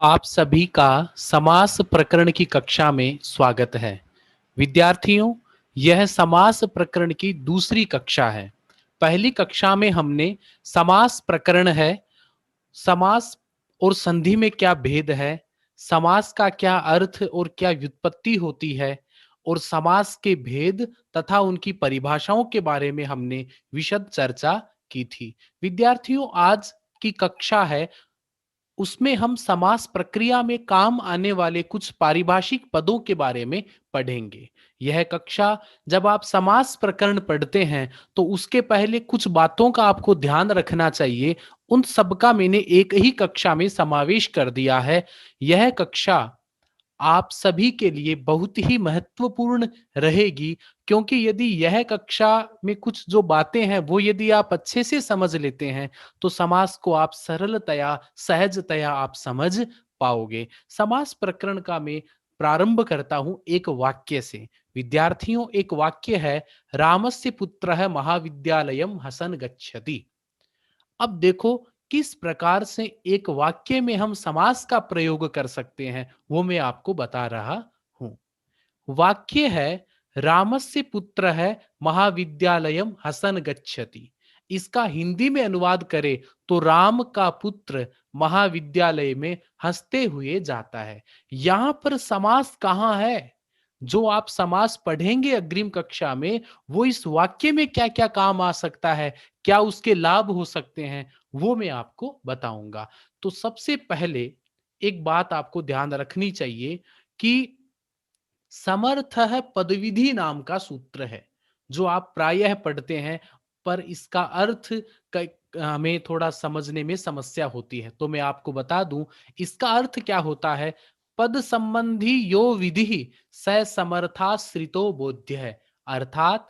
आप सभी का समास प्रकरण की कक्षा में स्वागत है। विद्यार्थियों, यह समास प्रकरण की दूसरी कक्षा है। पहली कक्षा में हमने समास प्रकरण है, समास और संधि में क्या भेद है, समास का क्या अर्थ और क्या व्युत्पत्ति होती है और समास के भेद तथा उनकी परिभाषाओं के बारे में हमने विशद चर्चा की थी। विद्यार्थियों, आज की कक्षा है, उसमें हम समास प्रक्रिया में काम आने वाले कुछ पारिभाषिक पदों के बारे में पढ़ेंगे। यह कक्षा जब आप समास प्रकरण पढ़ते हैं तो उसके पहले कुछ बातों का आपको ध्यान रखना चाहिए। उन सब का मैंने एक ही कक्षा में समावेश कर दिया है। यह कक्षा आप सभी के लिए बहुत ही महत्वपूर्ण रहेगी, क्योंकि यदि यह कक्षा में कुछ जो बातें हैं वो यदि आप अच्छे से समझ लेते हैं तो समास को आप सरलतया सहजतया आप समझ पाओगे। समास प्रकरण का मैं प्रारंभ करता हूं एक वाक्य से। विद्यार्थियों, एक वाक्य है, रामस्य पुत्रः महाविद्यालयम हसन गच्छति। अब देखो किस प्रकार से एक वाक्य में हम समास का प्रयोग कर सकते हैं, वो मैं आपको बता रहा हूं। वाक्य है, रामस्य पुत्र है महाविद्यालयम हसन गच्छति। इसका हिंदी में अनुवाद करें तो राम का पुत्र महाविद्यालय में हंसते हुए जाता है। यहां पर समास कहां है? जो आप समास पढ़ेंगे अग्रिम कक्षा में, वो इस वाक्य में क्या क्या काम आ सकता है, क्या उसके लाभ हो सकते हैं, वो मैं आपको बताऊंगा। तो सबसे पहले एक बात आपको ध्यान रखनी चाहिए कि समर्थ है पदविधि नाम का सूत्र है, जो आप प्रायः पढ़ते हैं, पर इसका अर्थ हमें थोड़ा समझने में समस्या होती है। तो मैं आपको बता दूं इसका अर्थ क्या होता है। पद संबंधी यो विधि स समर्थाश्रितो बोध्य है। अर्थात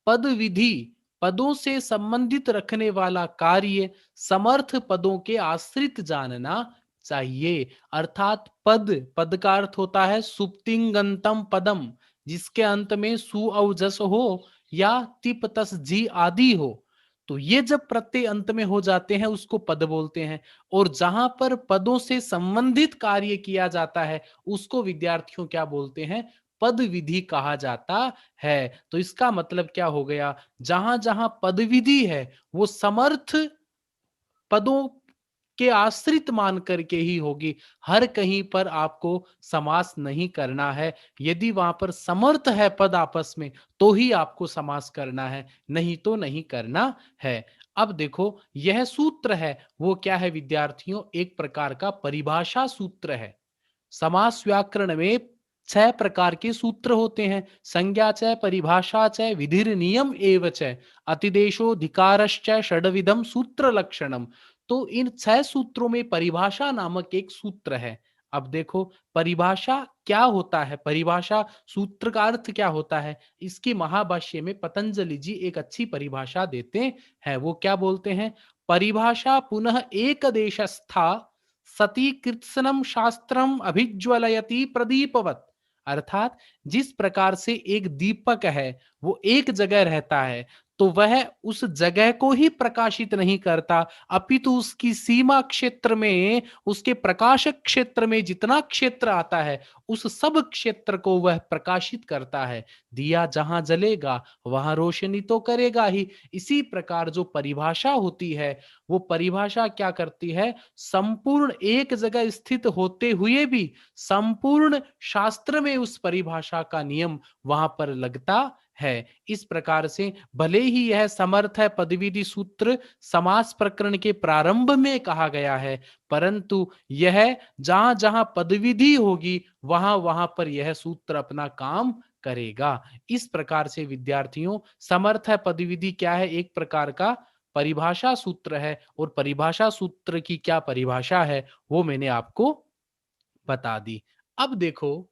पद विधि, पदों से संबंधित रखने वाला कार्य समर्थ पदों के आश्रित जानना चाहिए। अर्थात पद, पद का अर्थ होता है सुप्तिंगंतम पदम, जिसके अंत में सु औ जस हो या तिप तस जी आदि हो। तो ये जब प्रत्यय अंत में हो जाते हैं उसको पद बोलते हैं। और जहां पर पदों से संबंधित कार्य किया जाता है उसको विद्यार्थियों क्या बोलते हैं? पद विधि कहा जाता है। तो इसका मतलब क्या हो गया? जहां जहां पद विधि है वो समर्थ पदों के आश्रित मान करके ही होगी। हर कहीं पर आपको समास नहीं करना है। यदि वहां पर समर्थ है पद आपस में तो ही आपको समास करना है, नहीं तो नहीं करना है। अब देखो यह सूत्र है वो क्या है विद्यार्थियों? एक प्रकार का परिभाषा सूत्र है। समास व्याकरण में 6 प्रकार के सूत्र होते हैं। संज्ञा च, परिभाषा च, विधिर नियम एव च, अतिदेशो धिकारश्च षड्विधम सूत्र लक्षणम। तो इन 6 सूत्रों में परिभाषा नामक एक सूत्र है। अब देखो परिभाषा क्या होता है, परिभाषा सूत्र का अर्थ क्या होता है? इसकी महाभाष्य में पतंजलि जी एक अच्छी परिभाषा देते हैं। वो क्या बोलते हैं? परिभाषा पुनः एक देशस्था सती कृत्सनम शास्त्रम अभिज्वलयति प्रदीपवत। अर्थात जिस प्रकार से एक दीपक है वो एक जगह रहता है तो वह उस जगह को ही प्रकाशित नहीं करता, अपितु उसकी सीमा क्षेत्र में, उसके प्रकाशक क्षेत्र में जितना क्षेत्र आता है उस सब क्षेत्र को वह प्रकाशित करता है। दिया जहां जलेगा वहां रोशनी तो करेगा ही। इसी प्रकार जो परिभाषा होती है वो परिभाषा क्या करती है? संपूर्ण एक जगह स्थित होते हुए भी संपूर्ण शास्त्र में उस परिभाषा का नियम वहां पर लगता है। इस प्रकार से भले ही यह समर्थ है पदविधि सूत्र समास प्रकरण के प्रारंभ में कहा गया है, परंतु यह जहां जहां पदविधि होगी वहां वहां पर यह सूत्र अपना काम करेगा। इस प्रकार से विद्यार्थियों समर्थ है पदविधि क्या है? एक प्रकार का परिभाषा सूत्र है। और परिभाषा सूत्र की क्या परिभाषा है वो मैंने आपको बता दी। अब देखो,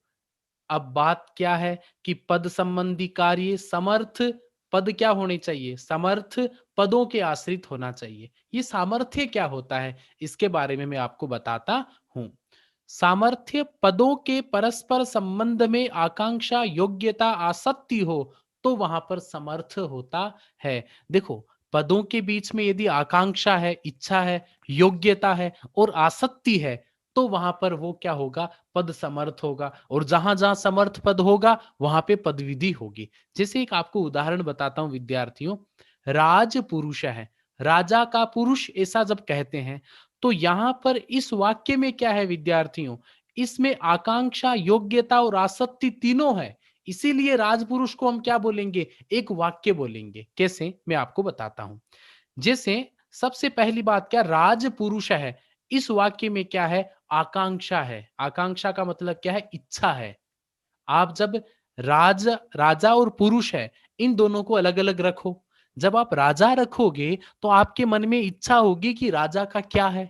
अब बात क्या है कि पद संबंधी कार्य समर्थ पद क्या होने चाहिए? समर्थ पदों के आश्रित होना चाहिए। ये सामर्थ्य क्या होता है इसके बारे में मैं आपको बताता हूं। सामर्थ्य पदों के परस्पर संबंध में आकांक्षा, योग्यता, आसक्ति हो तो वहां पर समर्थ होता है। देखो पदों के बीच में यदि आकांक्षा है, इच्छा है, योग्यता है और आसक्ति है तो वहां पर वो क्या होगा, पद समर्थ होगा, और जहां जहां समर्थ पद होगा वहां पे पद विधि होगी। जैसे एक आपको उदाहरण बताता हूं विद्यार्थियों, राज पुरुष है, राजा का पुरुष, ऐसा जब कहते हैं तो यहां पर इस वाक्य में क्या है विद्यार्थियों, इसमें आकांक्षा, योग्यता और आसक्ति तीनों है। इसीलिए राजपुरुष को हम क्या बोलेंगे, एक वाक्य बोलेंगे। कैसे, मैं आपको बताता हूं। जैसे सबसे पहली बात, क्या राज पुरुष है, इस वाक्य में क्या है, आकांक्षा है। आकांक्षा का मतलब क्या है, इच्छा है। आप जब राज राजा और पुरुष है, इन दोनों को अलग अलग रखो। जब आप राजा रखोगे तो आपके मन में इच्छा होगी कि राजा का क्या है।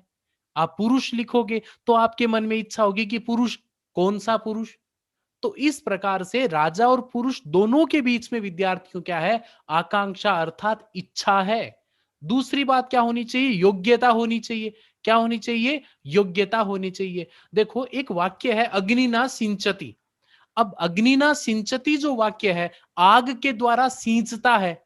आप पुरुष लिखोगे तो आपके मन में इच्छा होगी कि पुरुष, कौन सा पुरुष। तो इस प्रकार से राजा और पुरुष दोनों के बीच में विद्यार्थियों क्या है, आकांक्षा अर्थात इच्छा है। दूसरी बात क्या होनी चाहिए, योग्यता होनी चाहिए। क्या होनी चाहिए, योग्यता होनी चाहिए। देखो एक वाक्य है, अग्निना सिंचती। अब अग्निना सिंचती जो वाक्य है, आग के द्वारा सींचता है।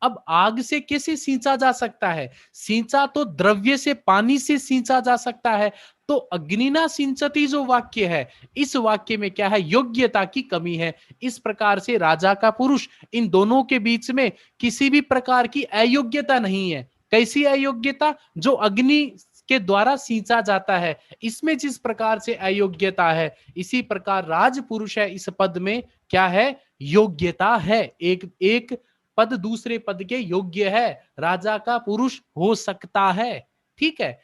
अब आग से कैसे सींचा जा सकता है, सींचा तो द्रव्य से, पानी से सींचा जा सकता है। तो अग्निना सिंचती जो वाक्य है, इस वाक्य में क्या है, योग्यता की कमी है। इस प्रकार से राजा का पुरुष, इन दोनों के बीच में किसी भी प्रकार की अयोग्यता नहीं है। कैसी अयोग्यता, जो अग्नि के द्वारा सींचा जाता है, इसमें जिस प्रकार से अयोग्यता है, इसी प्रकार राजपुरुष है, इस पद में क्या है, योग्यता है। एक एक पद दूसरे पद के योग्य है, राजा का पुरुष हो सकता है। ठीक है।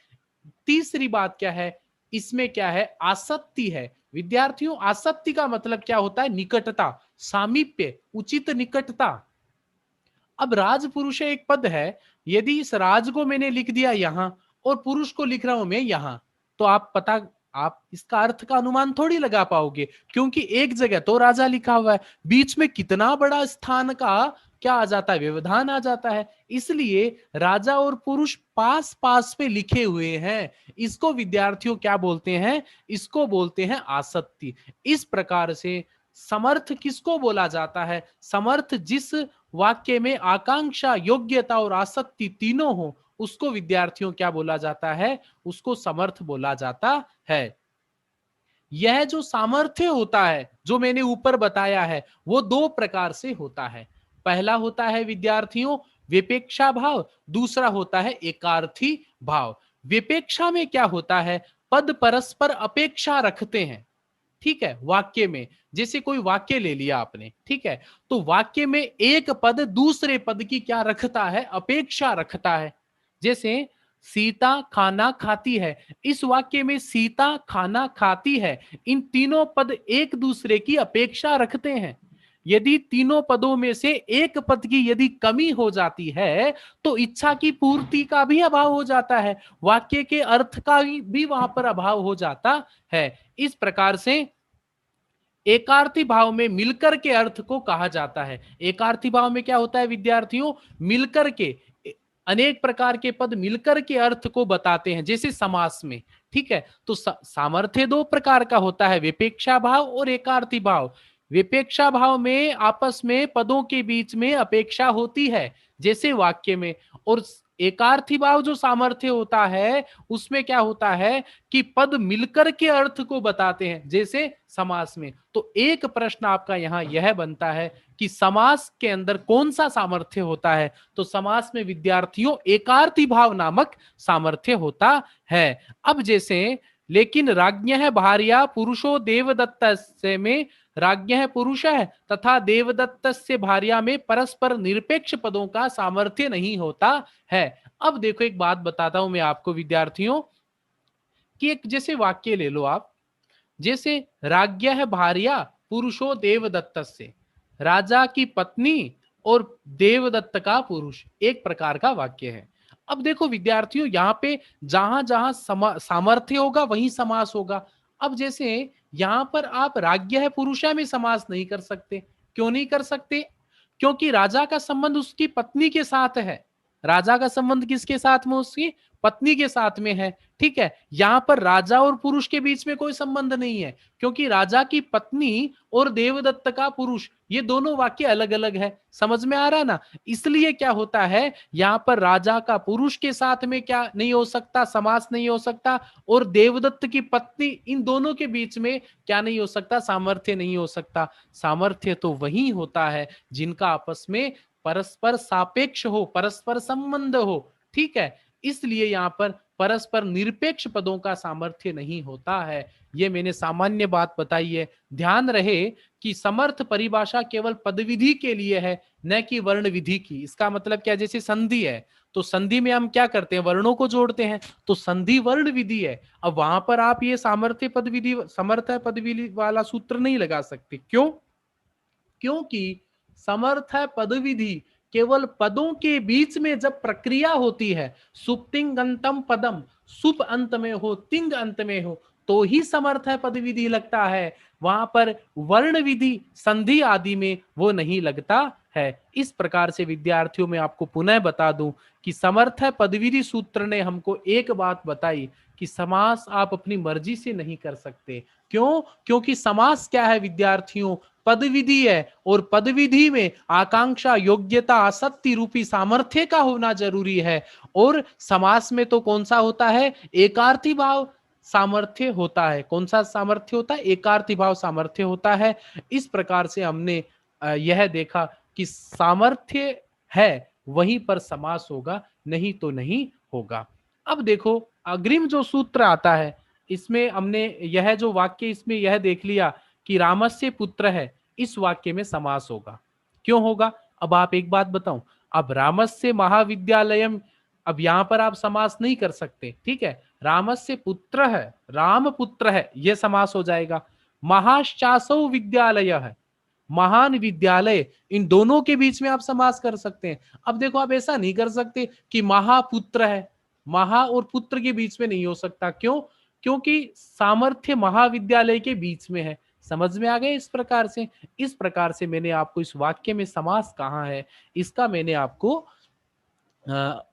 तीसरी बात क्या है, इसमें क्या है, आसक्ति है। विद्यार्थियों आसक्ति का मतलब क्या होता है, निकटता, सामीप्य, उचित निकटता। अब राज पुरुष एक पद है, यदि इस राज को मैंने लिख दिया यहां और पुरुष को लिख रहा हूं मैं यहां, तो आप इसका अर्थ का अनुमान थोड़ी लगा पाओगे, क्योंकि एक जगह तो राजा लिखा हुआ है, बीच में कितना बड़ा स्थान का क्या आ जाता है, व्यवधान आ जाता है। इसलिए राजा और पुरुष पास पास पे लिखे हुए हैं, इसको विद्यार्थियों क्या बोलते हैं, इसको बोलते हैं आसक्ति। इस प्रकार से समर्थ किसको बोला जाता है, समर्थ जिस वाक्य में आकांक्षा, योग्यता और आसक्ति तीनों हो, उसको विद्यार्थियों क्या बोला जाता है, उसको समर्थ बोला जाता है। यह जो सामर्थ्य होता है, जो मैंने ऊपर बताया है, वो दो प्रकार से होता है। पहला होता है विद्यार्थियों विपेक्षा भाव, दूसरा होता है एकार्थी भाव। विपेक्षा में क्या होता है, पद परस्पर अपेक्षा रखते हैं। ठीक है, वाक्य में, जैसे कोई वाक्य ले लिया आपने, ठीक है, तो वाक्य में एक पद दूसरे पद की क्या रखता है, अपेक्षा रखता है। जैसे सीता खाना खाती है, इस वाक्य में सीता खाना खाती है, इन तीनों पद एक दूसरे की अपेक्षा रखते हैं। यदि तीनों पदों में से एक पद की यदि कमी हो जाती है, तो इच्छा की पूर्ति का भी अभाव हो जाता है, वाक्य के अर्थ का भी वहां पर अभाव हो जाता है। इस प्रकार से एकार्थी भाव में मिलकर के अर्थ को कहा जाता है। एकार्थी भाव में क्या होता है विद्यार्थियों, मिलकर के, अनेक प्रकार के पद मिलकर के अर्थ को बताते हैं, जैसे समास में। ठीक है, तो सामर्थ्य दो प्रकार का होता है, विपेक्षा भाव और एकार्थी भाव। विपेक्षा भाव में आपस में पदों के बीच में अपेक्षा होती है, जैसे वाक्य में। और एकार्थी भाव जो सामर्थ्य होता है, उसमें क्या होता है कि पद मिलकर के अर्थ को बताते हैं, जैसे समास में। तो एक प्रश्न आपका यहां यह बनता है कि समास के अंदर कौन सा सामर्थ्य होता है, तो समास में विद्यार्थियों एकार्थी भाव नामक सामर्थ्य होता है। अब जैसे, लेकिन राज्ञः भार्या पुरुषो देवदत्तस्य में राज्ञः पुरुष है तथा देवदत्तस्य भार्या में परस्पर निरपेक्ष पदों का सामर्थ्य नहीं होता है। अब देखो एक बात बताता हूं मैं आपको विद्यार्थियों, कि एक जैसे वाक्य ले लो आप, जैसे राज्ञः भार्या पुरुषो देवदत्तस्य, राजा की पत्नी और देवदत्त का पुरुष, एक प्रकार का वाक्य है। अब देखो विद्यार्थियों, यहाँ पे जहां जहां सामर्थ्य होगा वहीं समास होगा। अब जैसे यहां पर आप राज्ञः पुरुषा में समास नहीं कर सकते। क्यों नहीं कर सकते, क्योंकि राजा का संबंध उसकी पत्नी के साथ है। राजा का संबंध किसके साथ में, उसकी पत्नी के साथ में है, ठीक है। यहां पर राजा और पुरुष के बीच में कोई संबंध नहीं है, क्योंकि राजा की पत्नी और देवदत्त का पुरुष, ये दोनों वाक्य अलग अलग है। समझ में आ रहा ना? इसलिए क्या होता है, यहां पर राजा का पुरुष के साथ में क्या नहीं हो सकता, समास नहीं हो सकता, और देवदत्त की पत्नी, इन दोनों के बीच में क्या नहीं हो सकता, सामर्थ्य नहीं हो सकता। सामर्थ्य तो वही होता है जिनका आपस में परस्पर सापेक्ष हो, परस्पर संबंध हो, ठीक है। इसलिए यहां पर परस्पर निरपेक्ष पदों का सामर्थ्य नहीं होता है। यह मैंने सामान्य बात बताई है। ध्यान रहे कि समर्थ परिभाषा केवल पदविधि के लिए है, न कि वर्ण विधि की। इसका मतलब क्या, जैसे संधि है, तो संधि में हम क्या करते हैं, वर्णों को जोड़ते हैं, तो संधि वर्ण विधि है। अब वहां पर आप ये सामर्थ्य पदविधि, समर्थ पदविधि वाला सूत्र नहीं लगा सकते। क्यों? क्योंकि समर्थ है पदविधि केवल पदों के बीच में जब प्रक्रिया होती है, सुप्तिंगंतम पदम, सुप अंत में हो, तिंग अंत में हो, तो ही समर्थ है पदविधि लगता है। वहां पर वर्ण विधि, संधि आदि में वो नहीं लगता है। इस प्रकार से विद्यार्थियों में आपको पुनः बता दूं कि समर्थ है पदविधि सूत्र ने हमको एक बात बताई कि समास आप अपनी मर्जी से नहीं कर सकते। क्यों? क्योंकि समास क्या है विद्यार्थियों, पदविधि है, और पदविधि में आकांक्षा, योग्यता, आसक्ति रूपी सामर्थ्य का होना जरूरी है। और समास में तो कौन सा होता है, एकार्थी भाव सामर्थ्य होता है। कौन सा सामर्थ्य होता है, एकार्थी भाव सामर्थ्य होता है। इस प्रकार से हमने यह देखा कि सामर्थ्य है वहीं पर समास होगा, नहीं तो नहीं होगा। अब देखो अग्रिम जो सूत्र आता है, इसमें हमने यह जो वाक्य, इसमें यह देख लिया कि रामस्य पुत्र है, इस वाक्य में समास होगा। क्यों होगा? अब आप एक बात बताऊं, अब रामस्य महाविद्यालयम, अब यहां पर आप समास नहीं कर सकते, ठीक है। रामस्य पुत्र है, राम पुत्र है, यह समास हो जाएगा। महाश्चासो विद्यालय है, महान विद्यालय, इन दोनों के बीच में आप समास कर सकते हैं। अब देखो आप ऐसा नहीं कर सकते कि महापुत्र है, महा और पुत्र के बीच में नहीं हो सकता। क्यों? क्योंकि सामर्थ्य महाविद्यालय के बीच में है। समझ में आ गए? इस प्रकार से मैंने आपको इस वाक्य में समास कहाँ है, इसका मैंने आपको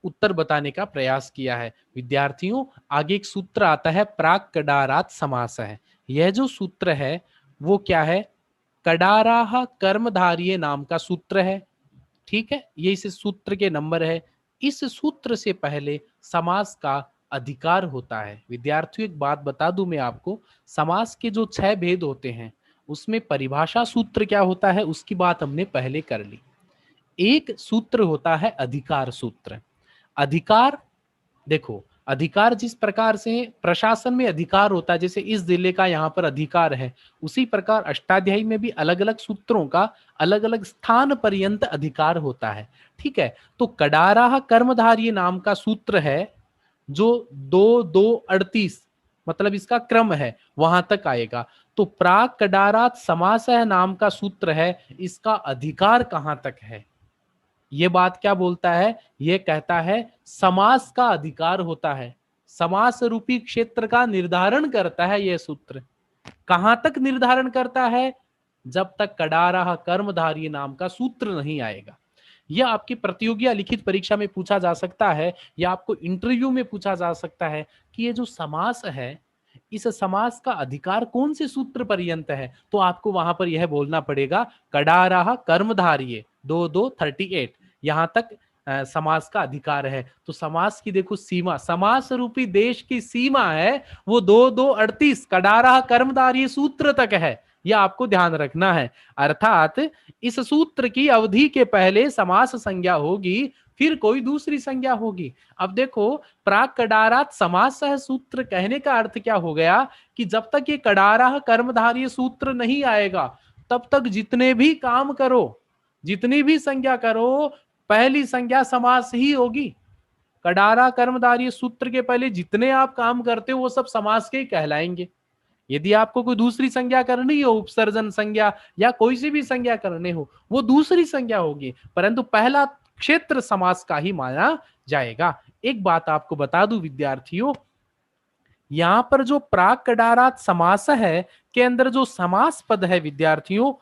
उत्तर बताने का प्रयास किया है। विद्यार्थियों, आगे एक सूत्र आता है, प्राक कडारात समास है। यह जो सूत्र है वो क्या है, कडाराह कर्मधारिये नाम का सूत्र है, ठीक है। ये इस सूत्र के नंबर है। इस सूत्र से पहले समास का अधिकार होता है। विद्यार्थियों एक बात बता दूं मैं आपको, समास के जो 6 भेद होते हैं उसमें परिभाषा सूत्र क्या होता है उसकी बात हमने पहले कर ली। एक सूत्र होता है अधिकार सूत्र। अधिकार, देखो अधिकार जिस प्रकार से प्रशासन में अधिकार होता है, जैसे इस जिले का यहाँ पर अधिकार है, उसी प्रकार अष्टाध्यायी में भी अलग अलग सूत्रों का अलग अलग स्थान पर्यंत अधिकार होता है, ठीक है। तो कडारा कर्मधारी नाम का सूत्र है जो 2-2-38, मतलब इसका क्रम है, वहां तक आएगा। तो प्राक कडारात समास नाम का सूत्र है, इसका अधिकार कहां तक है, ये बात क्या बोलता है, ये कहता है समास का अधिकार होता है। समास रूपी क्षेत्र का निर्धारण करता है यह सूत्र। कहां तक निर्धारण करता है? जब तक कडारा कर्मधारी नाम का सूत्र नहीं आएगा। यह आपकी प्रतियोगी या लिखित परीक्षा में पूछा जा सकता है, या आपको इंटरव्यू में पूछा जा सकता है कि ये जो समास है, इस समास का अधिकार कौन से सूत्र पर्यंत है, तो आपको वहां पर यह बोलना पड़ेगा कडारा कर्मधारिये 2-2-38, यहां तक समास का अधिकार है। तो समास की देखो सीमा, समास रूपी देश की सीमा है वो 2-2-38 कडारा कर्मधारिये सूत्र तक है। यह आपको ध्यान रखना है। अर्थात इस सूत्र की अवधि के पहले समास संज्ञा होगी, फिर कोई दूसरी संज्ञा होगी। अब देखो प्राक कडारात समास सूत्र कहने का अर्थ क्या हो गया कि जब तक ये कडारा कर्मधारी सूत्र नहीं आएगा तब तक जितने भी काम करो, जितनी भी संज्ञा करो, पहली संज्ञा समास ही होगी। कडारा कर्मधारी सूत्र के पहले जितने आप काम करते हो वो सब समास के ही कहलाएंगे। यदि आपको कोई दूसरी संज्ञा करनी हो, उपसर्जन संज्ञा या कोई सी भी संज्ञा करने हो, वो दूसरी संज्ञा होगी, परंतु पहला क्षेत्र समास का ही माना जाएगा। एक बात आपको बता दूं विद्यार्थियों, यहां पर जो प्राक कडारात समास है के अंदर जो समास पद है विद्यार्थियों,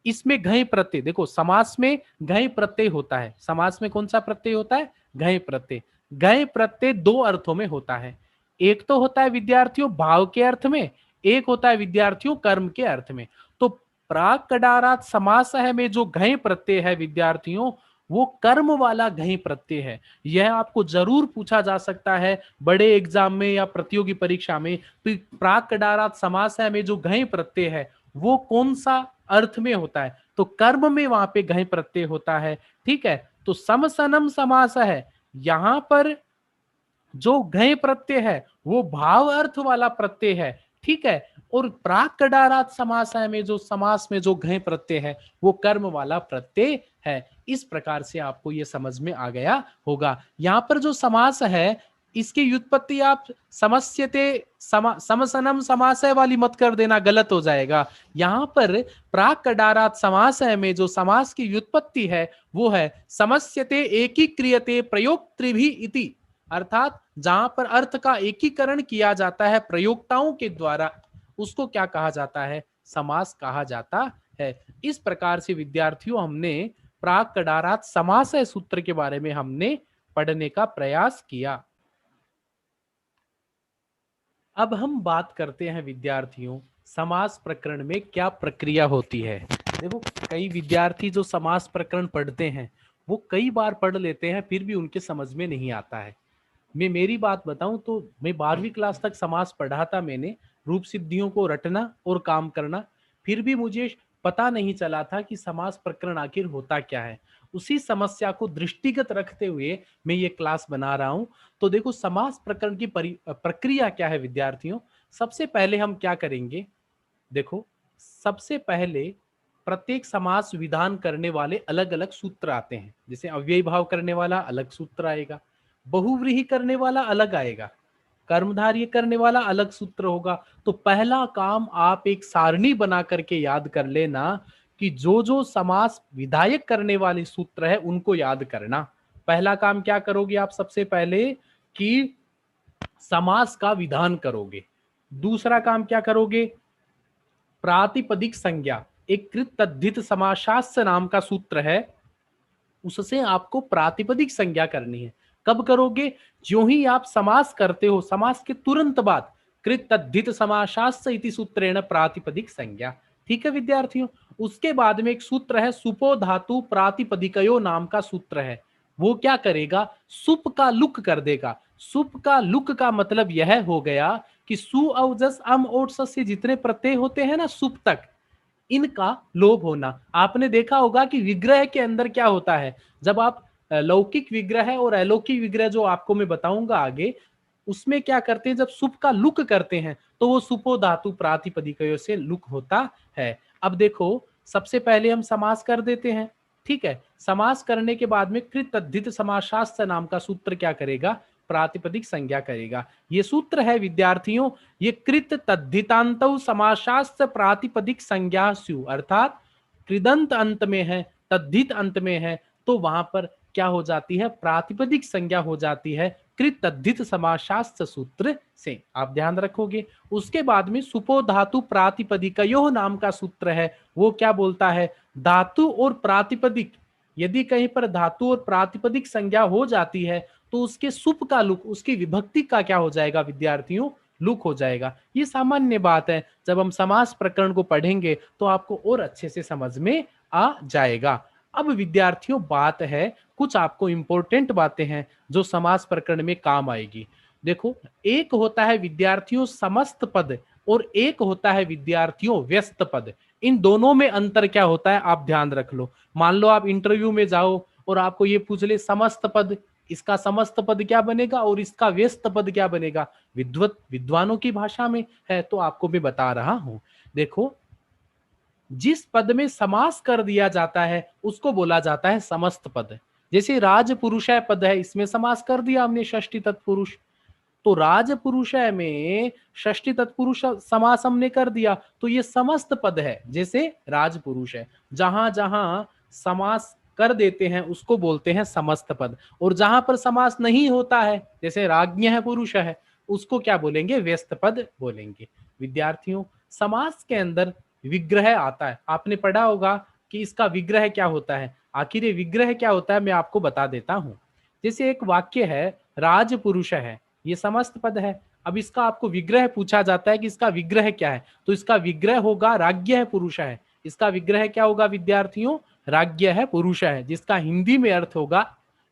इसमें घय प्रत्यय, देखो समास में घय प्रत्यय होता है। समास में कौन सा प्रत्यय होता है? घय प्रत्यय। गए प्रत्यय दो अर्थों में होता है। एक तो होता है विद्यार्थियों भाव के अर्थ में, एक होता है विद्यार्थियों कर्म के अर्थ में। तो प्राक कडारात समास है में जो घय प्रत्यय है विद्यार्थियों, वो कर्म वाला घय प्रत्यय है। यह आपको जरूर पूछा जा सकता है बड़े एग्जाम में या प्रतियोगी परीक्षा में। प्राक कडारात समास है में जो घय प्रत्यय है वो कौन सा अर्थ में होता है, तो कर्म में वहां पे घय प्रत्यय होता है। ठीक है, तो समसनम समास है, यहां पर जो घय प्रत्यय है वो भाव अर्थ वाला प्रत्यय है। ठीक है, और प्राक कडारात समास में जो समास में जो घय प्रत्यय है वो कर्म वाला प्रत्यय है। इस प्रकार से आपको ये समझ में आ गया होगा। यहां पर जो समास है इसकी व्युत्पत्ति आप समस्यते समसनम समास वाली मत कर देना, गलत हो जाएगा। यहां पर प्राक कडारात समास में जो समास की व्युत्पत्ति है वो है समस्यते एकीक्रियते प्रयोग त्रिभी इति, अर्थात जहां पर अर्थ का एकीकरण किया जाता है प्रयोक्ताओं के द्वारा, उसको क्या कहा जाता है, समास कहा जाता है। इस प्रकार से विद्यार्थियों हमने प्राक कडारात समास सूत्र के बारे में हमने पढ़ने का प्रयास किया। अब हम बात करते हैं विद्यार्थियों समास प्रकरण में क्या प्रक्रिया होती है। देखो, कई विद्यार्थी जो समास प्रकरण पढ़ते हैं वो कई बार पढ़ लेते हैं फिर भी उनके समझ में नहीं आता है। मैं मेरी बात बताऊं तो मैं 12वीं क्लास तक समास पढ़ा था मैंने, रूप सिद्धियों को रटना और काम करना, फिर भी मुझे पता नहीं चला था कि समास प्रकरण आखिर होता क्या है। उसी समस्या को दृष्टिगत रखते हुए मैं ये क्लास बना रहा हूं। तो देखो, समास प्रकरण की प्रक्रिया क्या है विद्यार्थियों। सबसे पहले हम क्या करेंगे, देखो, सबसे पहले प्रत्येक समास विधान करने वाले अलग अलग सूत्र आते हैं। जैसे अव्ययी भाव करने वाला अलग सूत्र आएगा, बहुव्रीहि करने वाला अलग आएगा, कर्मधारय करने वाला अलग सूत्र होगा। तो पहला काम आप एक सारणी बना करके याद कर लेना कि जो जो समास विधायक करने वाले सूत्र है उनको याद करना। पहला काम क्या करोगे आप, सबसे पहले कि समास का विधान करोगे। दूसरा काम क्या करोगे, प्रातिपदिक संज्ञा, एक कृत तद्धित समासास्य नाम का सूत्र है, उससे आपको प्रातिपदिक संज्ञा करनी है। कब करोगे, जो ही आप समास करते हो समास के तुरंत बाद कृत तद्धित समासास्य इति सूत्रेण प्रातिपदिक संज्ञा। ठीक है विद्यार्थियों, उसके बाद में एक सूत्र है सुपो धातु प्रातिपदिकयो नाम का सूत्र है। वो क्या करेगा, सुप का लुक कर देगा। सुप का लुक का मतलब यह हो गया कि सु औजस अम और से जितने प्रत्यय होते हैं ना सुप तक, इनका लोप होना। आपने देखा होगा कि विग्रह के अंदर क्या होता है, जब आप लौकिक विग्रह और अलौकिक विग्रह जो आपको मैं बताऊंगा आगे, उसमें क्या करते हैं, जब सुप का लुक करते हैं तो वो सुपो धातु प्रातिपदिकयो से लुक होता है। अब देखो, सबसे पहले हम समास कर देते हैं। ठीक है, समास करने के बाद में कृत तद्धित समासास्य नाम का सूत्र क्या करेगा, प्रातिपदिक संज्ञा करेगा। ये सूत्र है विद्यार्थियों, ये कृत तद्धितांत समासास्य प्रातिपदिक संज्ञा स्यु, अर्थात कृदंत अंत में है तद्धित अंत में है तो वहां पर क्या हो जाती है, प्रातिपदिक संज्ञा हो जाती है कृत तद्धित समासास्य सूत्र से। आप ध्यान रखोगे। उसके बाद में सुपो धातु प्रातिपदिकयो नाम का सूत्र है, वो क्या बोलता है, धातु और प्रातिपदिक, यदि कहीं पर धातु और प्रातिपदिक संज्ञा हो जाती है तो उसके सुप का लुक, उसकी विभक्ति का क्या हो जाएगा विद्यार्थियों, लुक हो जाएगा। ये सामान्य बात है, जब हम समास प्रकरण को पढ़ेंगे तो आपको और अच्छे से समझ में आ जाएगा। अब विद्यार्थियों बात है, कुछ आपको इंपॉर्टेंट बातें हैं जो समास प्रकरण में काम आएगी। देखो, एक होता है विद्यार्थियों समस्त पद और एक होता है विद्यार्थियों व्यस्त पद। इन दोनों में अंतर क्या होता है आप ध्यान रख लो। मान लो आप इंटरव्यू में जाओ और आपको ये पूछ ले समस्त पद, इसका समस्त पद क्या बनेगा और इसका व्यस्त पद क्या बनेगा, विद्वानों की भाषा में है तो आपको मैं बता रहा हूं। देखो, जिस पद में समास कर दिया जाता है उसको बोला जाता है समस्त पद। जैसे राजपुरुषय पद है, इसमें समास कर दिया हमने षष्ठी तत्पुरुष, तो राजपुरुषय में षष्ठी तत्पुरुष समास हमने कर दिया तो ये समस्त पद है। जैसे राजपुरुष है, जहां जहां समास कर देते हैं उसको बोलते हैं समस्त पद, और जहां पर समास नहीं होता है जैसे राज्ञ है पुरुष है, उसको क्या बोलेंगे, व्यस्त पद बोलेंगे। विद्यार्थियों, समास के अंदर विग्रह आता है, आपने पढ़ा होगा कि इसका विग्रह क्या होता है। आखिर ये विग्रह क्या होता है मैं आपको बता देता हूं। जैसे एक वाक्य है, राजपुरुष है, ये समस्त पद है। अब इसका आपको विग्रह पूछा जाता है कि इसका विग्रह क्या है, तो इसका विग्रह होगा राज्ञः पुरुष है। इसका विग्रह क्या होगा विद्यार्थियों? राज्ञः पुरुष है, जिसका हिंदी में अर्थ होगा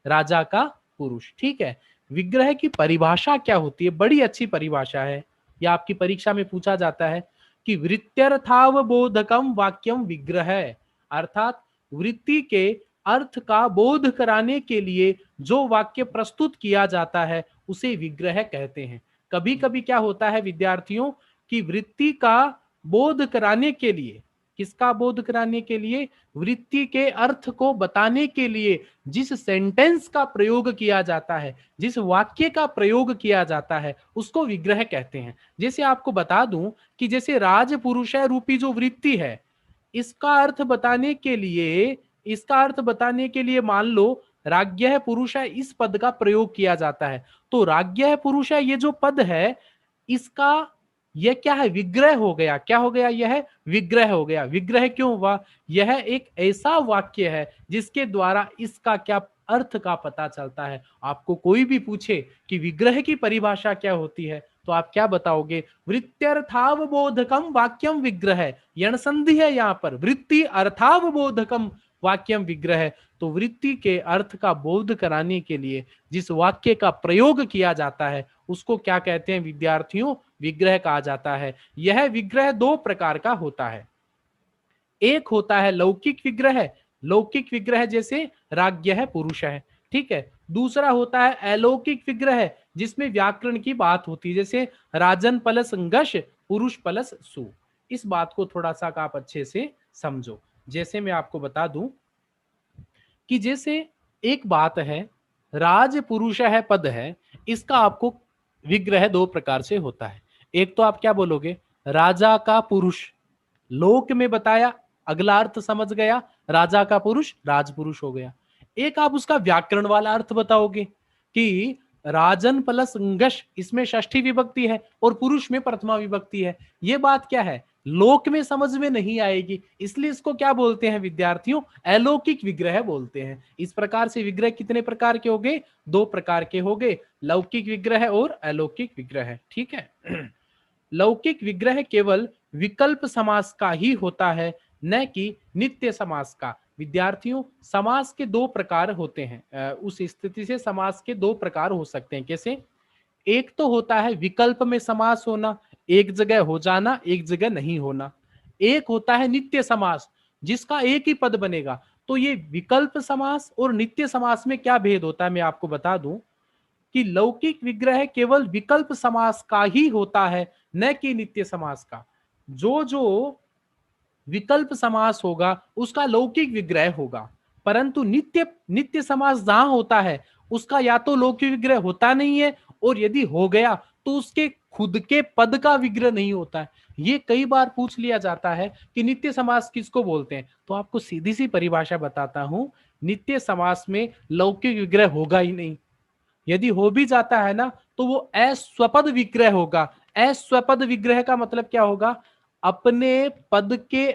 राजा का पुरुष। ठीक है, विग्रह की परिभाषा क्या होती है? बड़ी अच्छी परिभाषा है, यह आपकी परीक्षा में पूछा जाता है कि वृत्त्यर्थावबोधकम वाक्यम विग्रह, अर्थात वृत्ति के अर्थ का बोध कराने के लिए जो वाक्य प्रस्तुत किया जाता है उसे विग्रह कहते हैं। कभी कभी क्या होता है विद्यार्थियों कि वृत्ति का बोध कराने के लिए, किसका बोध कराने के लिए? वृत्ति के अर्थ को बताने के लिए जिस सेंटेंस का प्रयोग किया जाता है, जिस वाक्य का प्रयोग किया जाता है, उसको विग्रह कहते हैं। जैसे आपको बता दूं कि जैसे राजपुरुष रूपी जो वृत्ति है, इसका अर्थ बताने के लिए, मान लो राज्ञः पुरुष है, इस पद का प्रयोग किया जाता है, तो राज्ञः पुरुष है ये जो पद है, इसका यह क्या है? विग्रह हो गया। क्या हो गया? यह विग्रह हो गया। विग्रह क्यों हुआ? यह एक ऐसा वाक्य है जिसके द्वारा इसका क्या अर्थ का पता चलता है। आपको कोई भी पूछे कि विग्रह की परिभाषा क्या होती है, तो आप क्या बताओगे? वृत्त्यर्थावबोधकम वाक्यम विग्रह, यण संधि है यहाँ पर, वृत्ति अर्थावबोधकम वाक्यम विग्रह। तो वृत्ति के अर्थ का बोध कराने के लिए जिस वाक्य का प्रयोग किया जाता है उसको क्या कहते हैं विद्यार्थियों? विग्रह कहा जाता है। यह विग्रह दो प्रकार का होता है। एक होता है लौकिक विग्रह, लौकिक विग्रह जैसे राज्ञः पुरुष है, ठीक है। दूसरा होता है अलौकिक विग्रह, जिसमें व्याकरण की बात होती है, जैसे राजन प्लस ngश, पुरुष प्लस सु। इस बात को थोड़ा सा आप अच्छे से समझो। जैसे मैं आपको बता दूं कि जैसे एक बात है, राज पुरुष है पद है, इसका आपको विग्रह दो प्रकार से होता है। एक तो आप क्या बोलोगे? राजा का पुरुष, लोक में बताया, अगला अर्थ समझ गया, राजा का पुरुष राजपुरुष हो गया। एक आप उसका व्याकरण वाला अर्थ बताओगे कि राजन प्लस ngश, इसमें षष्ठी विभक्ति है और पुरुष में प्रथमा विभक्ति है। ये बात क्या है? लोक में समझ में नहीं आएगी, इसलिए इसको क्या बोलते हैं विद्यार्थियों? अलौकिक विग्रह बोलते हैं। इस प्रकार से विग्रह कितने प्रकार के हो गए? दो प्रकार के हो गए, लौकिक विग्रह और अलौकिक विग्रह। ठीक है। लौकिक विग्रह केवल विकल्प समास का ही होता है, न कि नित्य समास का। विद्यार्थियों, समास के दो प्रकार होते हैं। उस स्थिति से समास के दो प्रकार हो सकते हैं। कैसे? एक तो होता है विकल्प में समास होना, एक जगह हो जाना, एक जगह नहीं होना। एक होता है नित्य समास, जिसका एक ही पद बनेगा। तो ये विकल्प समास और नित्य समास में क्या भेद होता है मैं आपको बता दूं कि लौकिक विग्रह केवल विकल्प समास का ही होता है, न कि नित्य समास का। जो जो विकल्प समास होगा उसका लौकिक विग्रह होगा, परंतु नित्य नित्य समास जहां होता है उसका या तो लौकिक विग्रह होता नहीं है, और यदि हो गया तो उसके खुद के पद का विग्रह नहीं होता है। ये कई बार पूछ लिया जाता है कि नित्य समास किसको बोलते हैं, तो आपको सीधी सी परिभाषा बताता हूं, नित्य समास में लौकिक विग्रह होगा ही नहीं। यदि हो भी जाता है ना, तो वो अस्वपद विग्रह होगा। अस्वपद विग्रह का मतलब क्या होगा? अपने पद के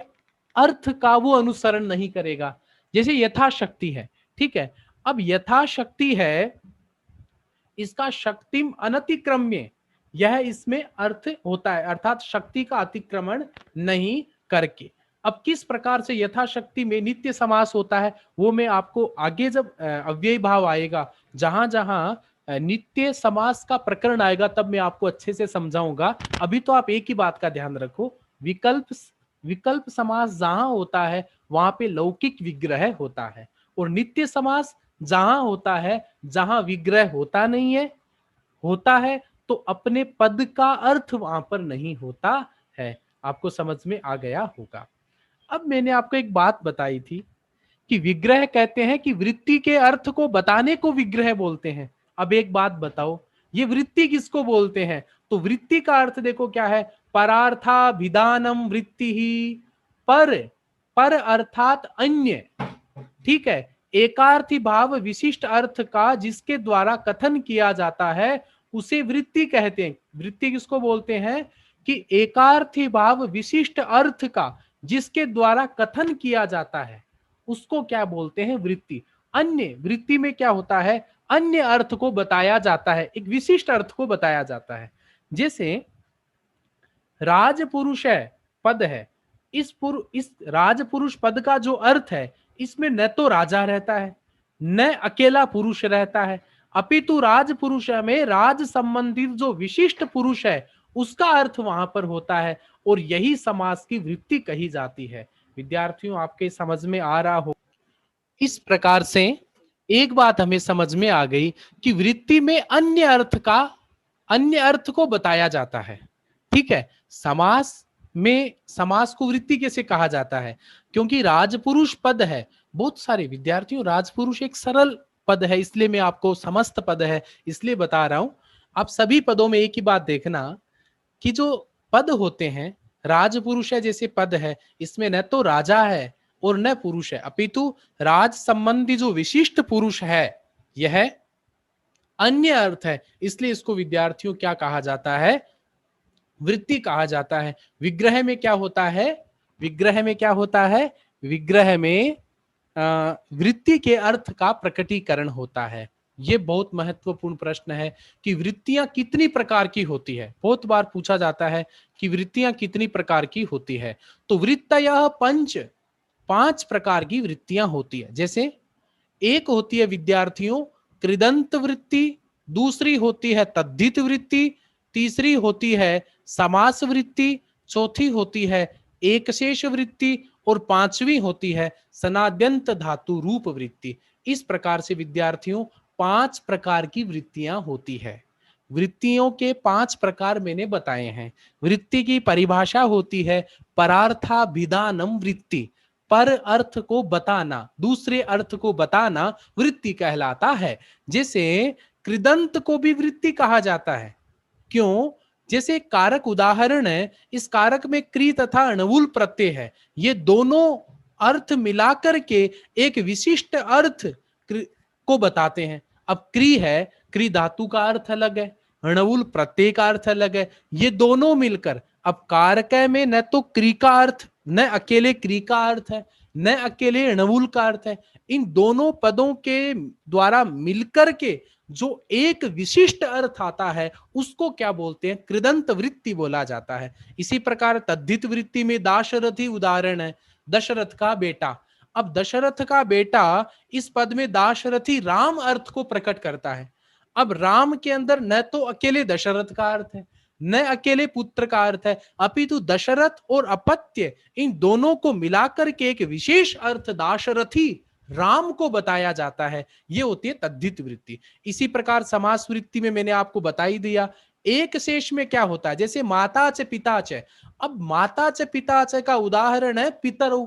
अर्थ का वो अनुसरण नहीं करेगा। जैसे यथाशक्ति है, ठीक है। अब यथाशक्ति है, इसका शक्तिम अनतिक्रम्य, यह इसमें अर्थ होता है, अर्थात शक्ति का अतिक्रमण नहीं करके। अब किस प्रकार से यथाशक्ति में नित्य समास होता है वो मैं आपको आगे जब अव्ययी भाव आएगा, जहां जहां नित्य समास का प्रकरण आएगा, तब मैं आपको अच्छे से समझाऊंगा। अभी तो आप एक ही बात का ध्यान रखो, विकल्प समास जहां होता है वहां पे लौकिक विग्रह होता है, और नित्य समास जहां होता है, जहां विग्रह होता नहीं है, होता है तो अपने पद का अर्थ वहां पर नहीं होता है। आपको समझ में आ गया होगा। अब मैंने आपको एक बात बताई थी कि विग्रह कहते हैं कि वृत्ति के अर्थ को बताने को विग्रह बोलते हैं। अब एक बात बताओ, ये वृत्ति किसको बोलते हैं? तो वृत्ति का अर्थ देखो क्या है, परार्थाभिधानम वृत्ति ही, पर अर्थात अन्य, ठीक है। एकार्थी भाव विशिष्ट अर्थ का जिसके द्वारा कथन किया जाता है उसे वृत्ति कहते हैं। वृत्ति किसको बोलते हैं? कि एकार्थी भाव विशिष्ट अर्थ का जिसके द्वारा कथन किया जाता है उसको क्या बोलते हैं? वृत्ति। अन्य वृत्ति में क्या होता है? अन्य अर्थ को बताया जाता है, एक विशिष्ट अर्थ को बताया जाता है। जैसे राजपुरुष है, पद है, इस राजपुरुष पद का जो अर्थ है, इसमें न तो राजा रहता है, न अकेला पुरुष रहता है, अपितु राजपुरुष में राज संबंधित जो विशिष्ट पुरुष है उसका अर्थ वहां पर होता है, और यही समास की वृत्ति कही जाती है। विद्यार्थियों, आपके समझ में आ रहा हो? इस प्रकार से एक बात हमें समझ में आ गई कि वृत्ति में अन्य अर्थ को बताया जाता है। ठीक है, समास में समास को वृत्ति कैसे कहा जाता है? क्योंकि राजपुरुष पद है, बहुत सारे विद्यार्थियों, राजपुरुष एक सरल पद है, इसलिए मैं आपको समस्त पद है इसलिए बता रहा हूं। आप सभी पदों में एक ही बात देखना कि जो पद होते हैं, राजपुरुष है जैसे पद है, इसमें न तो राजा है और न पुरुष है, अपितु राज संबंधी जो विशिष्ट पुरुष है यह अन्य अर्थ है, इसलिए इसको विद्यार्थियों क्या कहा जाता है? वृत्ति कहा जाता है। विग्रह में क्या होता है? विग्रह में क्या होता है? विग्रह में वृत्ति के अर्थ का प्रकटीकरण होता है। ये बहुत महत्वपूर्ण प्रश्न है कि वृत्तियां कितनी प्रकार की होती है, बहुत बार पूछा जाता है कि वृत्तियां कितनी प्रकार की होती है। तो वृत्तयः पांच प्रकार की वृत्तियां होती है। जैसे एक होती है विद्यार्थियों कृदंत वृत्ति, दूसरी होती है तद्धित वृत्ति, तीसरी होती है समास वृत्ति, चौथी होती है एकशेष वृत्ति, और पांचवी होती है सनाद्यंत धातु रूप वृत्ति। इस प्रकार से विद्यार्थियों पांच प्रकार की वृत्तियां होती है। वृत्तियों के पांच प्रकार मैंने बताए हैं। वृत्ति की परिभाषा होती है परार्थाभिधानम वृत्ति, पर अर्थ को बताना, दूसरे अर्थ को बताना वृत्ति कहलाता है। जैसे कृदंत को भी वृत्ति कहा जाता है। क्यों? जैसे कारक उदाहरण है, इस कारक में क्री तथा अणुवुल प्रत्यय है, ये दोनों अर्थ मिलाकर के एक विशिष्ट अर्थ को बताते हैं। अब क्री है, क्री धातु का अर्थ अलग है, अणुवुल प्रत्यय का अर्थ अलग है, ये दोनों मिलकर अब कारक में न तो क्री का अर्थ, न अकेले क्री का अर्थ है, न अकेले अणुवुल का अर्थ है, इन दोनों पदों के द्वारा मिलकर के जो एक विशिष्ट अर्थ आता है उसको क्या बोलते हैं? कृदंत वृत्ति बोला जाता है। इसी प्रकार तद्धित वृत्ति में दाशरथी उदाहरण है, दशरथ का बेटा। अब दशरथ का बेटा इस पद में दाशरथी राम अर्थ को प्रकट करता है। अब राम के अंदर न तो अकेले दशरथ का अर्थ है, न अकेले पुत्र का अर्थ है, अपितु दशरथ और अपत्य, इन दोनों को मिलाकर के एक विशेष अर्थ दाशरथी राम को बताया जाता है। ये होती है तद्धित वृत्ति। इसी प्रकार समास वृत्ति में मैंने आपको बता ही दिया। एक शेष में क्या होता है? जैसे माता च पिता च। अब माता च पिता च का उदाहरण है पितरों।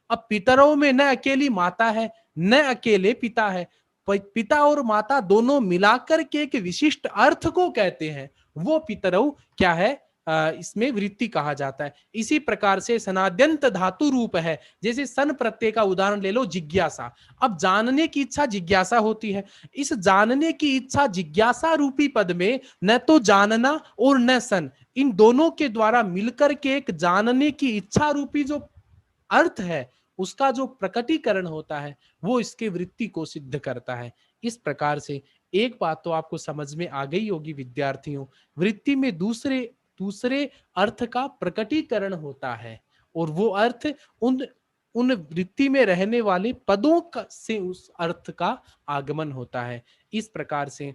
अब पितरों में न अकेली माता है, न अकेले पिता है, पिता और माता दोनों मिलाकर के एक विशिष्ट अर्थ को कहते हैं, वो पितरों क्या है? इसमें वृत्ति कहा जाता है। इसी प्रकार से सनाद्यंत धातु रूप है, जैसे सन प्रत्यय का उदाहरण ले लो जिज्ञासा। अब जानने की इच्छा जिज्ञासा होती है, इस जानने की इच्छा जिज्ञासा रूपी पद में न तो जानना और न सन, इन दोनों के द्वारा मिलकर के एक जानने की इच्छा रूपी जो अर्थ है उसका जो प्रकटीकरण होता है वो इसके वृत्ति को सिद्ध करता है। इस प्रकार से एक बात तो आपको समझ में आ गई होगी विद्यार्थियों, वृत्ति में दूसरे दूसरे अर्थ का प्रकटीकरण होता है, और वो अर्थ उन उन वृत्ति में रहने वाले पदों का से उस अर्थ का आगमन होता है। इस प्रकार से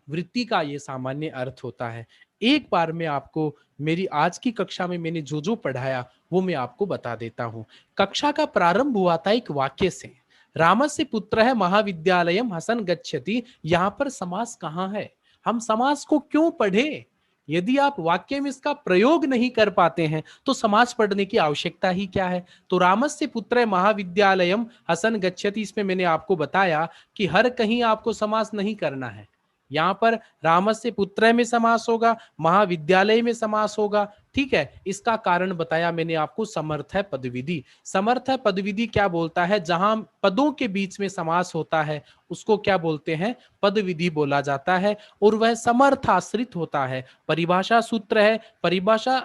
वृत्ति का ये सामान्य अर्थ होता है। एक बार मैं आपको मेरी आज की कक्षा में मैंने जो जो पढ़ाया वो मैं आपको बता देता हूँ। कक्षा का प्रारंभ हुआ था एक वाक्य से, रामस्य पुत्रः महाविद्यालयम हसन गच्छति। यहाँ पर समास कहाँ है? हम समास को क्यों पढ़े? यदि आप वाक्य में इसका प्रयोग नहीं कर पाते हैं तो समास पढ़ने की आवश्यकता ही क्या है? तो रामस्य पुत्र महाविद्यालयम हसन गच्छति, इसमें मैंने आपको बताया कि हर कहीं आपको समास नहीं करना है। यहाँ पर रामस्य पुत्र में समास होगा, महाविद्यालय में समास होगा। ठीक है, इसका कारण बताया मैंने आपको, समर्थ है पदविधि। समर्थ है पदविधि क्या बोलता है? जहां पदों के बीच में समास होता है उसको क्या बोलते हैं? पदविधि बोला जाता है, और वह समर्थ आश्रित होता है। परिभाषा सूत्र है, परिभाषा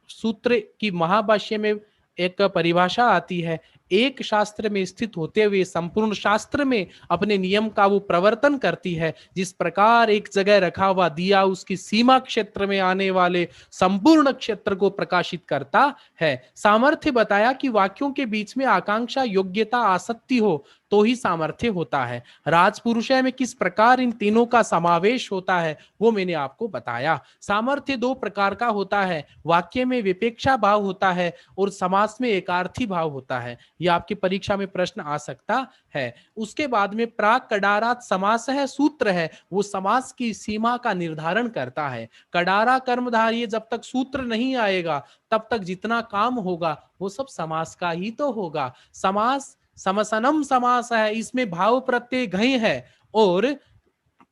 सूत्र की महाभाष्य में एक परिभाषा आती है, एक शास्त्र में स्थित होते हुए संपूर्ण शास्त्र में अपने नियम का वो प्रवर्तन करती है। जिस प्रकार एक जगह रखा हुआ दिया उसकी सीमा क्षेत्र में आने वाले संपूर्ण क्षेत्र को प्रकाशित करता है। सामर्थ्य बताया कि वाक्यों के बीच में आकांक्षा, योग्यता, आसक्ति हो तो ही सामर्थ्य होता है। राजपुरुषय में किस प्रकार इन तीनों का समावेश होता है वो मैंने आपको बताया। सामर्थ्य दो प्रकार का होता है, वाक्य में विपेक्षा भाव होता है और समास में एकार्थी भाव होता है। यह आपकी परीक्षा में प्रश्न आ सकता है। उसके बाद में प्राक कडारात समास है, सूत्र है, वो समास की सीमा का निर्धारण करता है। कडारा कर्मधारय जब तक सूत्र नहीं आएगा तब तक जितना काम होगा वो सब समास का ही तो होगा। समास समसनम समास है, इसमें भाव प्रत्यय घय है और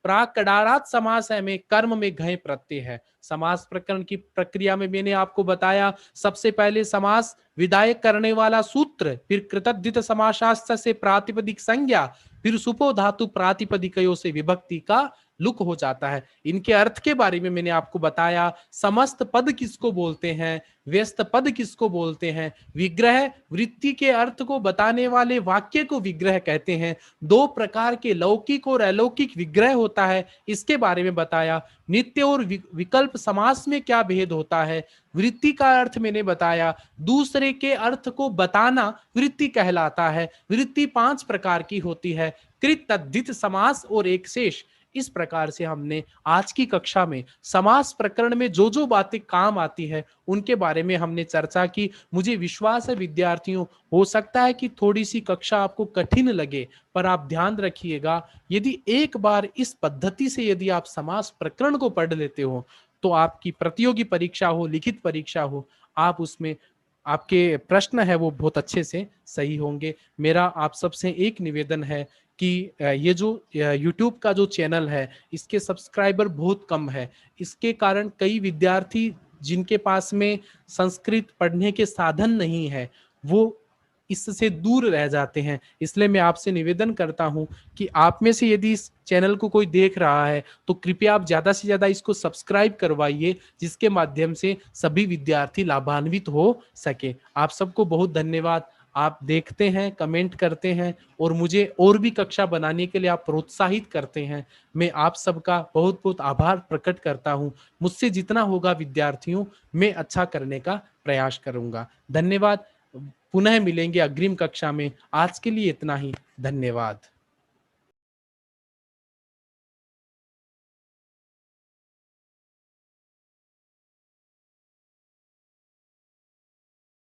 प्राक कडारात समास है में कर्म में घय प्रत्यय है। समास प्रकरण की प्रक्रिया में मैंने आपको बताया, सबसे पहले समास विधायक करने वाला सूत्र, फिर कृतद्धित समासास्त्र से प्रातिपदिक संज्ञा, फिर सुपो धातु प्रातिपदिकयों से विभक्ति का लुक हो जाता है। इनके अर्थ के बारे में मैंने आपको बताया। समस्त पद किसको बोलते हैं, व्यस्त पद किसको बोलते हैं, विग्रह वृत्ति के अर्थ को बताने वाले वाक्य को विग्रह कहते हैं। दो प्रकार के लौकिक और अलौकिक विग्रह होता है, इसके बारे में बताया। नित्य और विकल्प समास में क्या भेद होता है, वृत्ति का अर्थ मैंने बताया। दूसरे के अर्थ को बताना वृत्ति कहलाता है। वृत्ति 5 प्रकार की होती है, कृत, तद्धित, समास और एक शेष। इस प्रकार से हमने आज की कक्षा में समास प्रकरण में जो जो बातें काम आती है उनके बारे में हमने चर्चा की। मुझे विश्वास है विद्यार्थियों, हो सकता है कि थोड़ी सी कक्षा आपको कठिन लगे, पर आप ध्यान रखिएगा, यदि एक बार इस पद्धति से यदि आप समास प्रकरण को पढ़ लेते हो तो आपकी प्रतियोगी परीक्षा हो, लिखित परीक्षा हो, आप उसमें आपके प्रश्न है वो बहुत अच्छे से सही होंगे। मेरा आप सबसे एक निवेदन है कि ये जो YouTube का जो चैनल है इसके सब्सक्राइबर बहुत कम है। इसके कारण कई विद्यार्थी जिनके पास में संस्कृत पढ़ने के साधन नहीं है वो इससे दूर रह जाते हैं। इसलिए मैं आपसे निवेदन करता हूं कि आप में से यदि इस चैनल को कोई देख रहा है तो कृपया आप ज्यादा से ज्यादा इसको सब्सक्राइब करवाइए, जिसके माध्यम से सभी विद्यार्थी लाभान्वित हो सके। आप सबको बहुत धन्यवाद। आप देखते हैं, कमेंट करते हैं और मुझे और भी कक्षा बनाने के लिए आप प्रोत्साहित करते हैं। मैं आप सबका बहुत बहुत आभार प्रकट करता हूं। मुझसे जितना होगा विद्यार्थियों मैं अच्छा करने का प्रयास करूंगा। धन्यवाद। पुनः मिलेंगे अग्रिम कक्षा में। आज के लिए इतना ही। धन्यवाद।